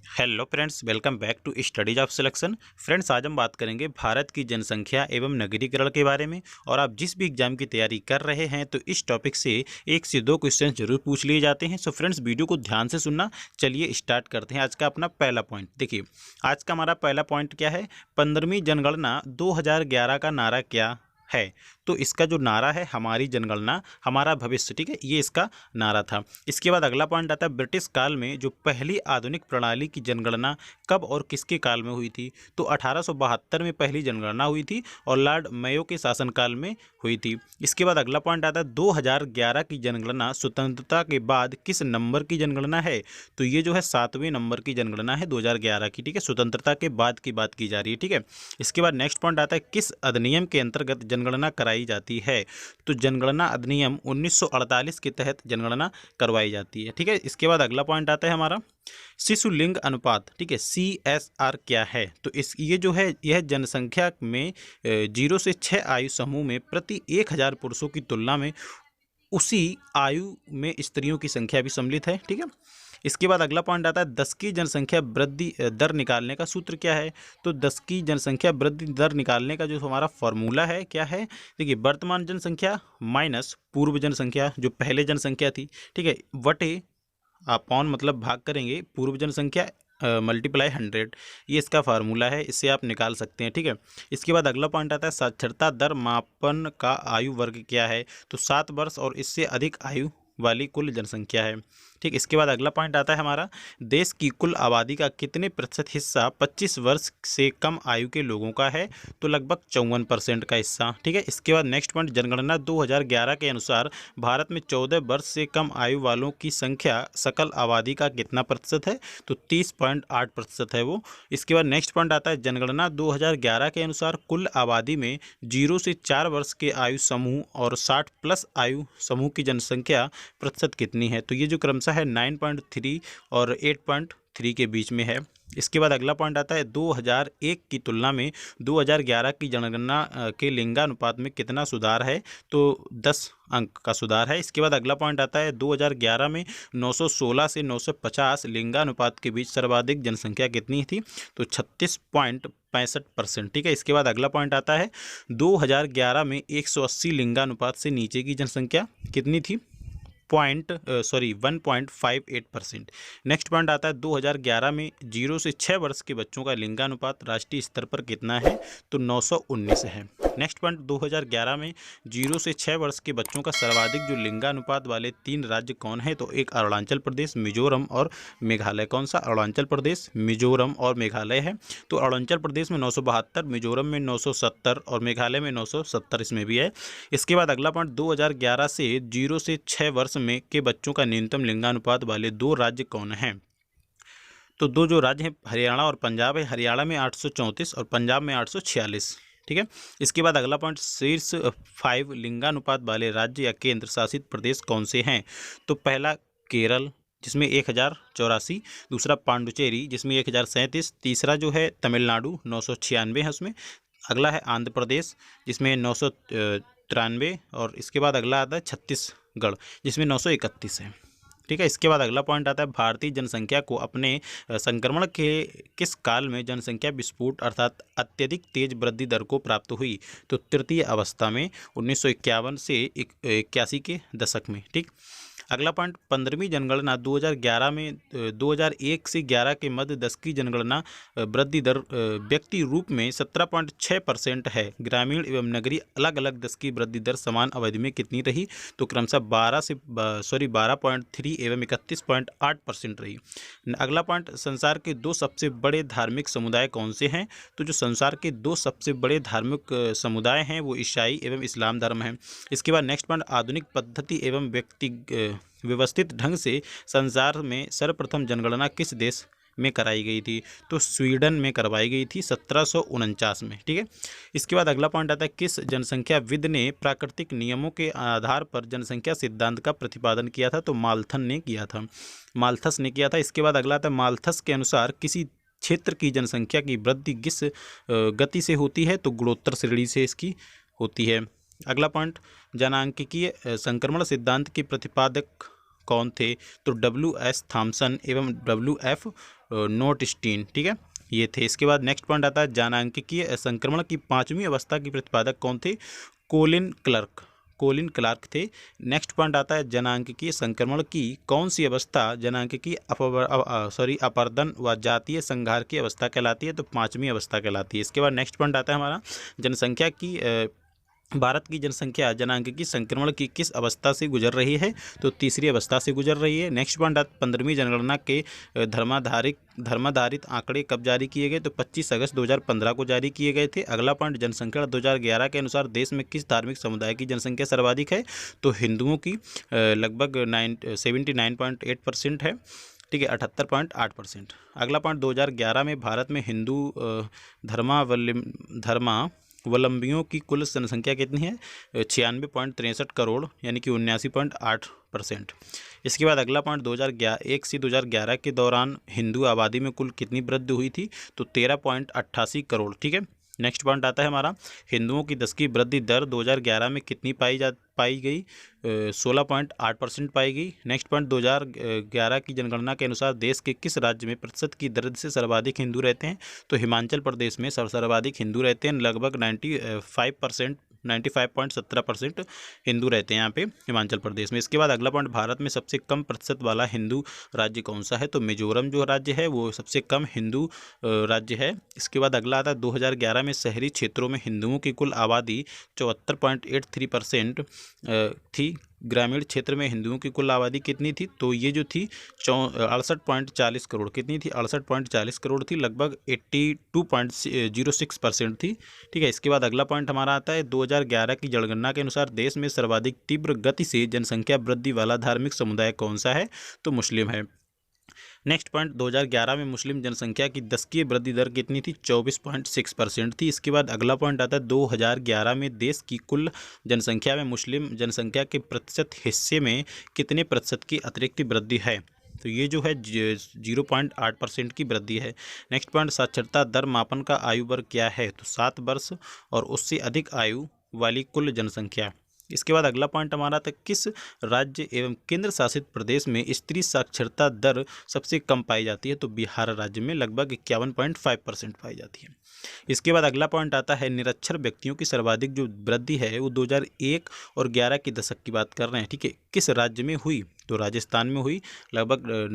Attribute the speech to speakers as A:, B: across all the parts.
A: Hello friends, welcome back to studies of selection. Friends, आज हम बात करेंगे भारत की जनसंख्या एवं नगरीकरण के बारे में। और आप जिस भी एग्जाम की तैयारी कर रहे हैं तो इस टॉपिक से 1 से 2 क्वेश्चन जरूर पूछ लिए जाते हैं। सो फ्रेंड्स, वीडियो को ध्यान से सुनना। चलिए स्टार्ट करते हैं आज का अपना पहला पॉइंट। देखिए, आज का हमारा पहला पॉइंट क्या है। 15वीं जनगणना 2011 का नारा क्या है। तो इसका जो नारा है, हमारी जनगणना हमारा भविष्य, ठीक है, ये इसका नारा था। इसके बाद अगला पॉइंट आता है, ब्रिटिश काल में जो पहली आधुनिक प्रणाली की जनगणना कब और किसके काल में हुई थी। तो 1872 में पहली जनगणना हुई थी और लॉर्ड मेयो के शासनकाल में हुई थी। इसके बाद अगला पॉइंट आता है, 2011 की जनगणना स्वतंत्रता के बाद किस नंबर की जनगणना है। तो ये जो है 7वें नंबर की जनगणना है 2011 की, ठीक है, स्वतंत्रता के बाद की बात की जा रही है, ठीक है। इसके बाद नेक्स्ट पॉइंट आता है, किस अधिनियम के अंतर्गत जनगणना कराई जाती है। तो जनगणना अधिनियम 1948 के तहत जनगणना करवाई जाती है, ठीक है। इसके बाद अगला पॉइंट आता है हमारा, शिशु लिंग अनुपात, ठीक है, CSR क्या है। तो इस ये जो है, यह जनसंख्या में 0 से 6 आयु समूह में प्रति 1000 पुरुषों की तुलना में उसी आयु में स्त्रियों की संख्या भी सम्मिलित है, ठीक है। इसके बाद अगला पॉइंट आता है, 10 की जनसंख्या वृद्धि दर निकालने का सूत्र क्या है। तो 10 की जनसंख्या वृद्धि दर निकालने का जो हमारा फॉर्मूला है क्या है। देखिए, वर्तमान जनसंख्या माइनस पूर्व जनसंख्या, जो पहले जनसंख्या थी, ठीक है, वटे अपॉन मतलब भाग करेंगे पूर्व जनसंख्या मल्टीप्लाई 100। ये इसका फार्मूला है, इससे आप निकाल सकते हैं, ठीक है। इसके बाद अगला पॉइंट आता है, साक्षरता दर मापन का आयु वर्ग क्या है। तो 7 वर्ष और इससे अधिक आयु वाली कुल जनसंख्या है, ठीक। इसके बाद अगला पॉइंट आता है हमारा, देश की कुल आबादी का कितने प्रतिशत हिस्सा 25 वर्ष से कम आयु के लोगों का है। तो लगभग 54% का हिस्सा, ठीक है। इसके बाद नेक्स्ट पॉइंट, जनगणना 2011 के अनुसार भारत में 14 वर्ष से कम आयु वालों की संख्या सकल आबादी का कितना प्रतिशत है। तो 30.8% है वो। इसके बाद नेक्स्ट पॉइंट आता है, जनगणना 2011 के अनुसार कुल आबादी में 0 से 4 वर्ष के आयु समूह और 60 प्लस आयु समूह की जनसंख्या प्रतिशत कितनी है। तो ये जो क्रमशः है 9.3 और 8.3 के बीच में है। इसके बाद अगला पॉइंट आता है, 2001 की तुलना में 2011 की जनगणना के लिंगानुपात में कितना सुधार है। तो 10 अंक का सुधार है। इसके बाद अगला पॉइंट आता है, 2011 में 916 से 950 लिंगानुपात के बीच सर्वाधिक जनसंख्या कितनी थी। तो 36.65%, ठीक है। इसके बाद अगला पॉइंट आता है, 2011 में 180 लिंगानुपात से नीचे की जनसंख्या कितनी थी। 1.58%। नेक्स्ट पॉइंट आता है, 2011 में 0 से 6 वर्ष के बच्चों का लिंगानुपात राष्ट्रीय स्तर पर कितना है। तो 919 है। नेक्स्ट पॉइंट, 2011 में 0 से 6 वर्ष के बच्चों का सर्वाधिक जो लिंगानुपात वाले 3 राज्य कौन है। तो एक अरुणाचल प्रदेश, मिजोरम और मेघालय। कौन सा, अरुणाचल प्रदेश, मिजोरम और मेघालय है। तो अरुणाचल प्रदेश में 972, मिजोरम में 970 और मेघालय में 970 इसमें भी है। इसके बाद अगला पॉइंट, 2011 से 0 से 6 वर्ष में के बच्चों का न्यूनतम लिंगानुपात वाले 2 राज्य कौन हैं। तो 2 जो राज्य हैं, हरियाणा और पंजाब है। हरियाणा में 834 और पंजाब में 846, ठीक है। इसके बाद अगला पॉइंट, शीर्ष 5 लिंगानुपात वाले राज्य या केंद्र शासित प्रदेश कौन से हैं। तो पहला केरल, जिसमें 1084। दूसरा पांडुचेरी, जिसमें 1037। तीसरा जो है तमिलनाडु, 996 है उसमें। अगला है आंध्र प्रदेश, जिसमें 993। और इसके बाद अगला आता है छत्तीसगढ़, जिसमें 931 है, ठीक है। इसके बाद अगला पॉइंट आता है, भारतीय जनसंख्या को अपने संक्रमण के किस काल में जनसंख्या विस्फोट अर्थात अत्यधिक तेज वृद्धि दर को प्राप्त हुई। तो तृतीय अवस्था में 1951 से 81 के दशक में, ठीक। अगला पॉइंट, 15वीं जनगणना 2011 में 2001 से 11 के मध्य 10 की जनगणना वृद्धि दर व्यक्ति रूप में 17.6% है। ग्रामीण एवं नगरीय अलग अलग 10 की वृद्धि दर समान अवधि में कितनी रही। तो क्रमशः 12.3 एवं 31.8% रही। अगला पॉइंट, संसार के 2 सबसे बड़े धार्मिक समुदाय कौन से हैं। तो जो संसार के 2 सबसे बड़े धार्मिक समुदाय हैं वो ईसाई एवं इस्लाम धर्म हैं। इसके बाद नेक्स्ट पॉइंट, आधुनिक पद्धति एवं व्यवस्थित ढंग से संसार में सर्वप्रथम जनगणना किस देश में कराई गई थी। तो स्वीडन में करवाई गई थी 1749 में, ठीक है। इसके बाद अगला पॉइंट आता है, किस जनसंख्याविद ने प्राकृतिक नियमों के आधार पर जनसंख्या सिद्धांत का प्रतिपादन किया था। तो माल्थस ने किया था। इसके बाद अगला आता है, माल्थस के अनुसार किसी क्षेत्र की जनसंख्या की वृद्धि किस गति से होती है। तो गुणोत्तर श्रेणी से इसकी होती है। अगला पॉइंट, जनांकीय संक्रमण सिद्धांत के प्रतिपादक कौन थे? तो W.S. थॉमसन एवं W.F. नोटस्टीन, ठीक है, ये थे। इसके बाद नेक्स्ट पॉइंट आता है जनांकीय संक्रमण की 5वीं अवस्था के प्रतिपादक कौन थे? कोलिन क्लार्क थे। नेक्स्ट पॉइंट आता है जनांकीय संक्रमण की कौन सी अवस्था जनांकीय अपरदन व जातीय संघार की अवस्था कहलाती है? तो 5वीं अवस्था कहलाती है। इसके बाद नेक्स्ट पॉइंट आता है हमारा जनसंख्या की भारत की जनसंख्या जनांकीय संक्रमण की किस अवस्था से गुजर रही है? तो तीसरी अवस्था से गुजर रही है। नेक्स्ट पॉइंट 15वीं जनगणना के धर्माधारित आंकड़े कब जारी किए गए? तो 25 अगस्त 2015 को जारी किए गए थे। अगला पॉइंट जनसंख्या 2011 के अनुसार देश में किस धार्मिक समुदाय की जनसंख्या सर्वाधिक है? तो हिंदुओं की लगभग 79.8% है, ठीक है, 78.8%। अगला पॉइंट 2011 में भारत में हिंदू धर्मावलंबियों की कुल जनसंख्या कितनी है? 96.63 करोड़, यानी कि 79.8%। इसके बाद अगला पॉइंट 2001 से 2011 के दौरान हिंदू आबादी में कुल कितनी वृद्धि हुई थी? तो 13.88 करोड़, ठीक है। नेक्स्ट पॉइंट आता है हमारा हिंदुओं की 10 की वृद्धि दर 2011 में कितनी पाई गई? 16.8% पाई गई। नेक्स्ट पॉइंट 2011 की जनगणना के अनुसार देश के किस राज्य में प्रतिशत की दर से सर्वाधिक हिंदू रहते हैं? तो हिमाचल प्रदेश में सर्वाधिक हिंदू रहते हैं, लगभग 95.17% हिंदू रहते हैं यहाँ पे हिमाचल प्रदेश में। इसके बाद अगला पॉइंट भारत में सबसे कम प्रतिशत वाला हिंदू राज्य कौन सा है? तो मिजोरम जो राज्य है वो सबसे कम हिंदू राज्य है। इसके बाद अगला आता है 2011 में शहरी क्षेत्रों में हिंदुओं की कुल आबादी 74.83% थी। ग्रामीण क्षेत्र में हिंदुओं की कुल आबादी कितनी थी? तो ये जो थी 68.40 करोड़, कितनी थी? 68.40 करोड़ थी, लगभग 82.06% थी, ठीक है। इसके बाद अगला पॉइंट हमारा आता है 2011 की जनगणना के अनुसार देश में सर्वाधिक तीव्र गति से जनसंख्या वृद्धि वाला धार्मिक समुदाय कौन सा है? तो मुस्लिम है। नेक्स्ट पॉइंट 2011 में मुस्लिम जनसंख्या की 10 की वृद्धि दर कितनी थी? 24.6% थी। इसके बाद अगला पॉइंट आता है 2011 में देश की कुल जनसंख्या में मुस्लिम जनसंख्या के प्रतिशत हिस्से में कितने प्रतिशत की अतिरिक्त वृद्धि है? तो ये जो है 0.8% की वृद्धि है। नेक्स्ट पॉइंट साक्षरता दर मापन का आयु वर्ग क्या है? तो 7 वर्ष और उससे अधिक आयु वाली कुल जनसंख्या। इसके बाद अगला पॉइंट हमारा था किस राज्य एवं केंद्र शासित प्रदेश में स्त्री साक्षरता दर सबसे कम पाई जाती है? तो बिहार राज्य में लगभग 51.5% पाई जाती है। इसके बाद अगला पॉइंट आता है निरक्षर व्यक्तियों की सर्वाधिक जो वृद्धि है वो 2001 और 11 के दशक की बात कर रहे हैं, ठीक है। किस राज्य में हुई? तो राजस्थान में हुई, लगभग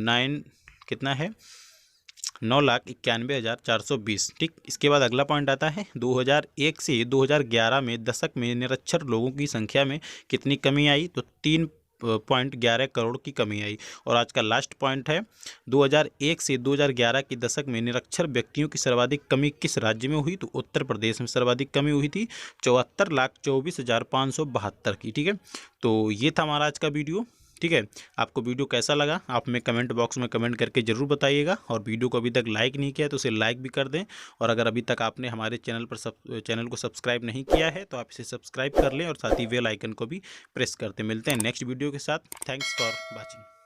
A: 9,91,420, ठीक। इसके बाद अगला पॉइंट आता है 2001 से 2011 में दशक में निरक्षर लोगों की संख्या में कितनी कमी आई? तो 3.11 करोड़ की कमी आई। और आज का लास्ट पॉइंट है 2001 से 2011 के दशक में निरक्षर व्यक्तियों की सर्वाधिक कमी किस राज्य में हुई? तो उत्तर प्रदेश में सर्वाधिक कमी हुई थी, 74,24,572 की, ठीक है। तो ये था हमारा आज का वीडियो, ठीक है। आपको वीडियो कैसा लगा आप हमें कमेंट बॉक्स में कमेंट करके ज़रूर बताइएगा। और वीडियो को अभी तक लाइक नहीं किया तो उसे लाइक भी कर दें। और अगर अभी तक आपने हमारे चैनल को सब्सक्राइब नहीं किया है तो आप इसे सब्सक्राइब कर लें और साथ ही बेल आइकन को भी प्रेस करते। मिलते हैं नेक्स्ट वीडियो के साथ। Thanks for watching.